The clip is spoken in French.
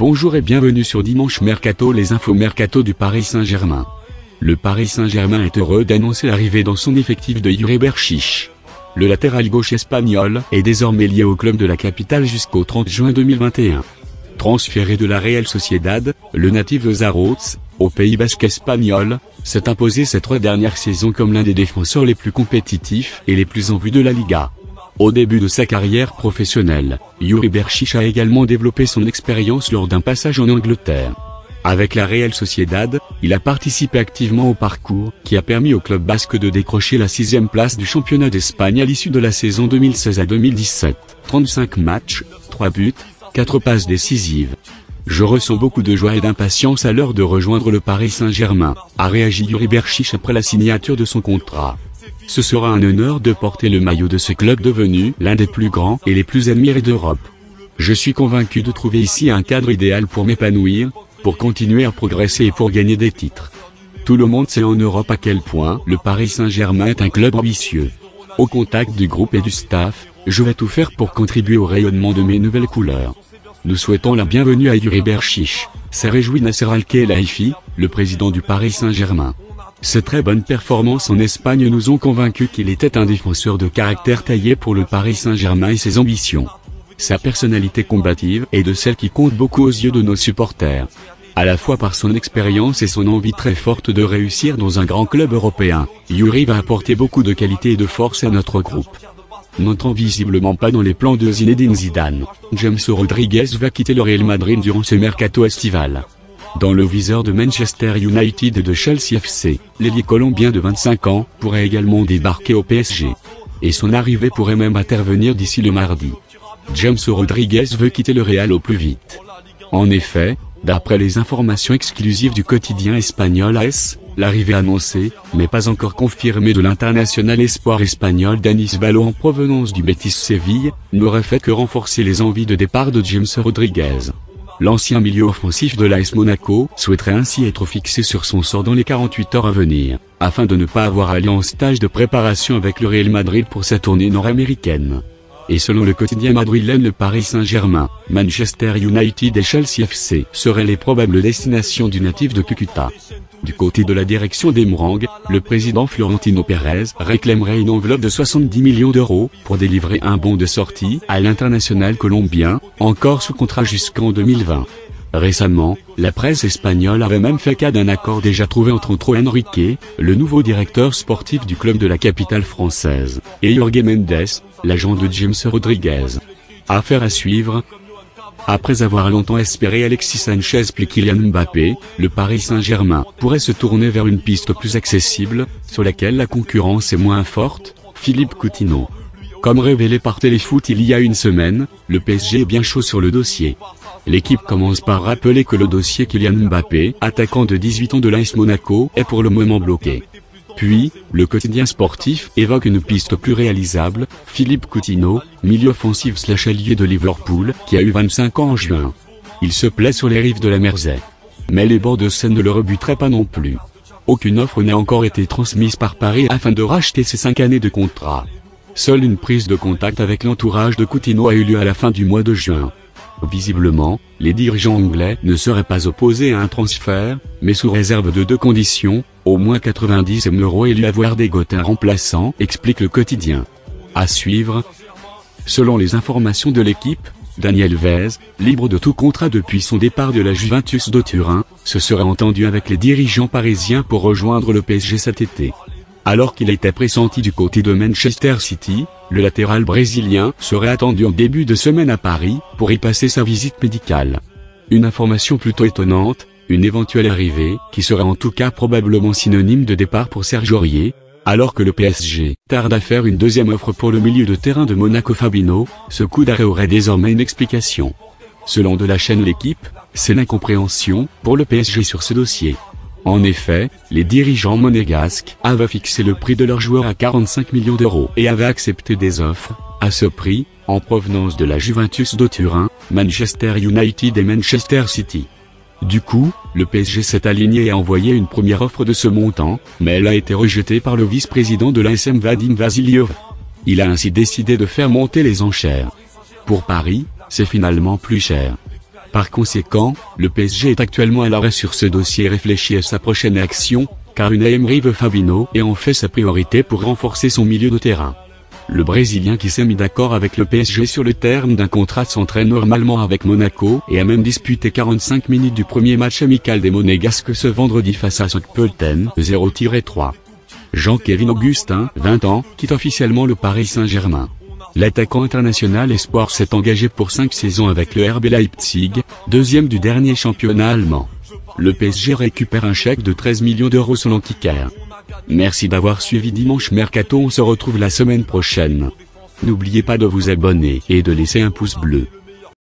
Bonjour et bienvenue sur Dimanche Mercato, les infos mercato du Paris Saint-Germain. Le Paris Saint-Germain est heureux d'annoncer l'arrivée dans son effectif de Yuri Berchiche. Le latéral gauche espagnol est désormais lié au club de la capitale jusqu'au 30 juin 2021. Transféré de la Real Sociedad, le natif de Zarautz, au Pays Basque espagnol, s'est imposé ces 3 dernières saisons comme l'un des défenseurs les plus compétitifs et les plus en vue de la Liga. Au début de sa carrière professionnelle, Yuri Berchiche a également développé son expérience lors d'un passage en Angleterre. Avec la Real Sociedad, il a participé activement au parcours qui a permis au club basque de décrocher la 6e place du championnat d'Espagne à l'issue de la saison 2016 à 2017. 35 matchs, 3 buts, 4 passes décisives. Je ressens beaucoup de joie et d'impatience à l'heure de rejoindre le Paris Saint-Germain, a réagi Yuri Berchiche après la signature de son contrat. Ce sera un honneur de porter le maillot de ce club devenu l'un des plus grands et les plus admirés d'Europe. Je suis convaincu de trouver ici un cadre idéal pour m'épanouir, pour continuer à progresser et pour gagner des titres. Tout le monde sait en Europe à quel point le Paris Saint-Germain est un club ambitieux. Au contact du groupe et du staff, je vais tout faire pour contribuer au rayonnement de mes nouvelles couleurs. Nous souhaitons la bienvenue à Yuri Berchiche, s'est réjoui Nasser Al-Khelaifi, le président du Paris Saint-Germain. Ces très bonnes performances en Espagne nous ont convaincus qu'il était un défenseur de caractère taillé pour le Paris Saint-Germain et ses ambitions. Sa personnalité combative est de celle qui compte beaucoup aux yeux de nos supporters. À la fois par son expérience et son envie très forte de réussir dans un grand club européen, Yuri va apporter beaucoup de qualité et de force à notre groupe. N'entrant visiblement pas dans les plans de Zinedine Zidane, James Rodriguez va quitter le Real Madrid durant ce mercato estival. Dans le viseur de Manchester United et de Chelsea FC, l'ailier colombien de 25 ans pourrait également débarquer au PSG. Et son arrivée pourrait même intervenir d'ici le mardi. James Rodriguez veut quitter le Real au plus vite. En effet, d'après les informations exclusives du quotidien espagnol AS, l'arrivée annoncée, mais pas encore confirmée de l'international espoir espagnol Danis Vallo en provenance du Betis Séville, n'aurait fait que renforcer les envies de départ de James Rodriguez. L'ancien milieu offensif de l'AS Monaco souhaiterait ainsi être fixé sur son sort dans les 48 heures à venir, afin de ne pas avoir à aller en stage de préparation avec le Real Madrid pour sa tournée nord-américaine. Et selon le quotidien madrilène, le Paris Saint-Germain, Manchester United et Chelsea FC seraient les probables destinations du natif de Cúcuta. Du côté de la direction des Merengues, le président Florentino Pérez réclamerait une enveloppe de 70 millions d'euros pour délivrer un bon de sortie à l'international colombien, encore sous contrat jusqu'en 2020. Récemment, la presse espagnole avait même fait cas d'un accord déjà trouvé entre Antero Henrique, le nouveau directeur sportif du club de la capitale française, et Jorge Mendes, l'agent de James Rodriguez. Affaire à suivre. Après avoir longtemps espéré Alexis Sanchez puis Kylian Mbappé, le Paris Saint-Germain pourrait se tourner vers une piste plus accessible, sur laquelle la concurrence est moins forte, Philippe Coutinho. Comme révélé par Téléfoot il y a une semaine, le PSG est bien chaud sur le dossier. L'équipe commence par rappeler que le dossier Kylian Mbappé, attaquant de 18 ans de l'AS Monaco, est pour le moment bloqué. Puis, le quotidien sportif évoque une piste plus réalisable, Philippe Coutinho, milieu offensif / ailier de Liverpool, qui a eu 25 ans en juin. Il se plaît sur les rives de la Mersey. Mais les bords de Seine ne le rebuteraient pas non plus. Aucune offre n'a encore été transmise par Paris afin de racheter ses 5 années de contrat. Seule une prise de contact avec l'entourage de Coutinho a eu lieu à la fin du mois de juin. Visiblement, les dirigeants anglais ne seraient pas opposés à un transfert, mais sous réserve de 2 conditions, au moins 90 € et lui avoir dégoté un remplaçant, explique le quotidien. À suivre. Selon les informations de l'équipe, Daniel Vez, libre de tout contrat depuis son départ de la Juventus de Turin, se serait entendu avec les dirigeants parisiens pour rejoindre le PSG cet été. Alors qu'il était pressenti du côté de Manchester City, le latéral brésilien serait attendu en début de semaine à Paris, pour y passer sa visite médicale. Une information plutôt étonnante, une éventuelle arrivée, qui serait en tout cas probablement synonyme de départ pour Serge Aurier, alors que le PSG tarde à faire une deuxième offre pour le milieu de terrain de Monaco Fabinho, ce coup d'arrêt aurait désormais une explication. Selon de la chaîne L'Équipe, c'est l'incompréhension pour le PSG sur ce dossier. En effet, les dirigeants monégasques avaient fixé le prix de leur joueur à 45 millions d'euros et avaient accepté des offres, à ce prix, en provenance de la Juventus de Turin, Manchester United et Manchester City. Du coup, le PSG s'est aligné et a envoyé une première offre de ce montant, mais elle a été rejetée par le vice-président de l'ASM Vadim Vassiliov. Il a ainsi décidé de faire monter les enchères. Pour Paris, c'est finalement plus cher. Par conséquent, le PSG est actuellement à l'arrêt sur ce dossier et réfléchit à sa prochaine action, car une Emery veut Fabinho et en fait sa priorité pour renforcer son milieu de terrain. Le Brésilien qui s'est mis d'accord avec le PSG sur le terme d'un contrat s'entraîne normalement avec Monaco et a même disputé 45 minutes du premier match amical des Monégasques ce vendredi face à Saint-Pölten 0-3. Jean-Kévin Augustin, 20 ans, quitte officiellement le Paris Saint-Germain. L'attaquant international espoir s'est engagé pour 5 saisons avec le RB Leipzig, deuxième du dernier championnat allemand. Le PSG récupère un chèque de 13 millions d'euros selon Kicker. Merci d'avoir suivi Dimanche Mercato, on se retrouve la semaine prochaine. N'oubliez pas de vous abonner et de laisser un pouce bleu.